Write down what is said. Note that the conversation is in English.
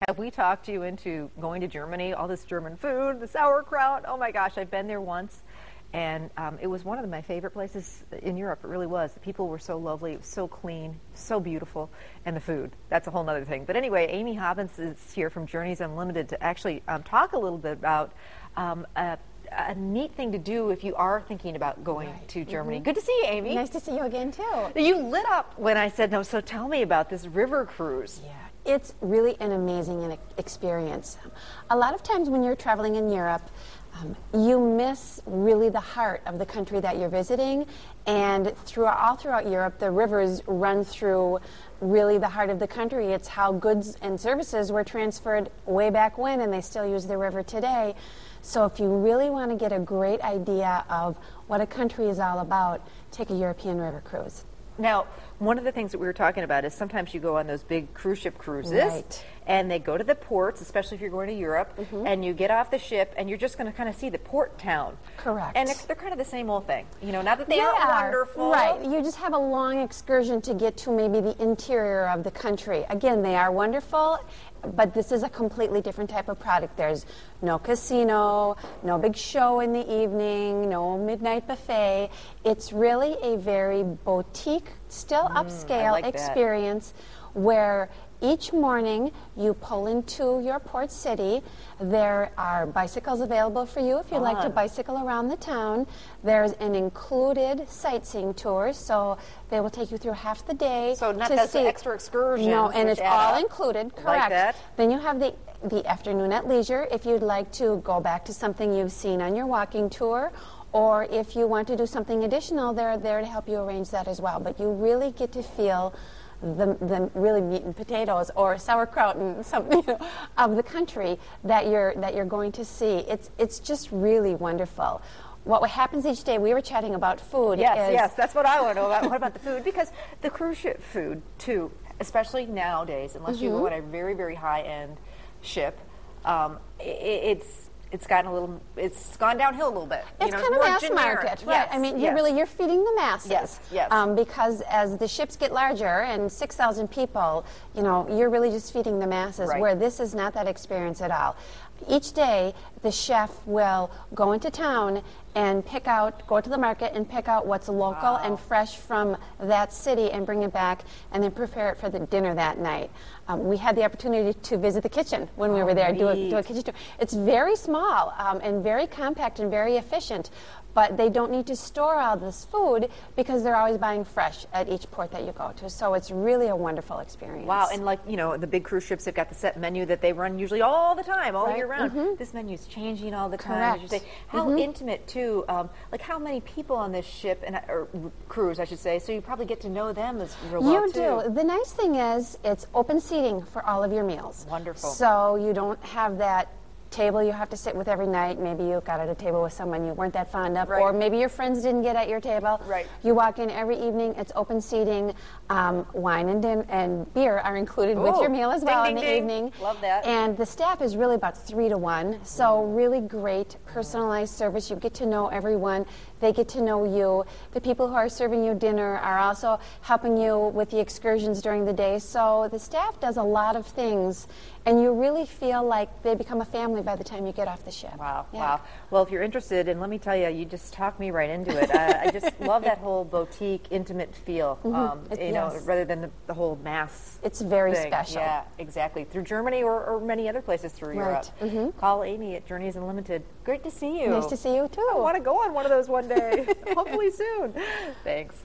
have we talked you into going to Germany? All this German food, the sauerkraut. Oh my gosh, I've been there once. And it was one of my favorite places in Europe. It really was. The people were so lovely. It was so clean, so beautiful. And the food, that's a whole other thing. But anyway, Amy Hobbins is here from Journeys Unlimited to actually talk a little bit about a neat thing to do if you are thinking about going to Germany. Good to see you, Amy. Nice to see you again, too. You lit up when I said, no, so tell me about this river cruise. Yeah. It's really an amazing experience. A lot of times when you're traveling in Europe, you miss really the heart of the country that you're visiting, and all throughout Europe, the rivers run through really the heart of the country. It's how goods and services were transferred way back when, and they still use the river today. So if you really want to get a great idea of what a country is all about, take a European river cruise. Now, one of the things that we were talking about is sometimes you go on those big cruise ship cruises, and they go to the ports, especially if you're going to Europe, and you get off the ship, and you're just going to kind of see the port town. Correct. And they're kind of the same old thing. You know, not that they aren't wonderful. Right. You just have a long excursion to get to maybe the interior of the country. Again, they are wonderful, but this is a completely different type of product. There's no casino, no big show in the evening, no midnight buffet. It's really a very boutique, still upscale experience where each morning you pull into your port city. There are bicycles available for you if you'd like to bicycle around the town. There's an included sightseeing tour, so they will take you through half the day. So not that extra excursion. No, and it's all included, correct. Like that. Then you have the afternoon at leisure if you'd like to go back to something you've seen on your walking tour, or if you want to do something additional, they're there to help you arrange that as well. But you really get to feel the really meat and potatoes or sauerkraut and something of the country that you're going to see. It's just really wonderful. What happens each day, we were chatting about food. Yes, that's what I want to know about. What about the food? Because the cruise ship food, too, especially nowadays, unless you go on a very, very high-end ship, it's gone downhill a little bit. It's kind of mass market, right? Yes, I mean, you're feeding the masses. Yes. Because as the ships get larger and 6,000 people, you're really just feeding the masses. Right. Where this is not that experience at all. Each day, the chef will go into town and go to the market and pick out what's local and fresh from that city and bring it back and then prepare it for the dinner that night. We had the opportunity to visit the kitchen when we were there, do a kitchen tour. It's very small and very compact and very efficient, but they don't need to store all this food because they're always buying fresh at each port that you go to. So it's really a wonderful experience. Wow, and the big cruise ships, they've got the set menu that they run usually all the time, all year round. This menu's changing all the time. Correct. As you say. How intimate, too, like how many people on this ship, or cruise, I should say, so you probably get to know them as real well, too. You do. The nice thing is it's open seating for all of your meals. Wonderful. So you don't have that table you have to sit with every night. Maybe you got at a table with someone you weren't that fond of, or maybe your friends didn't get at your table. Right. You walk in every evening. It's open seating. Wine and beer are included with your meal as well in the evening. Love that. And the staff is really about 3 to 1. So really great personalized service. You get to know everyone. They get to know you. The people who are serving you dinner are also helping you with the excursions during the day. So the staff does a lot of things, and you really feel like they become a family by the time you get off the ship. Wow, wow. Well, if you're interested, and let me tell you, you just talked me right into it. I just love that whole boutique, intimate feel, rather than the whole mass It's very thing. special. Yeah, exactly. Through Germany or many other places through Europe. Call Amy at Journeys Unlimited. Great to see you. Nice to see you, too. I want to go on one of those one day. Hopefully soon. Thanks.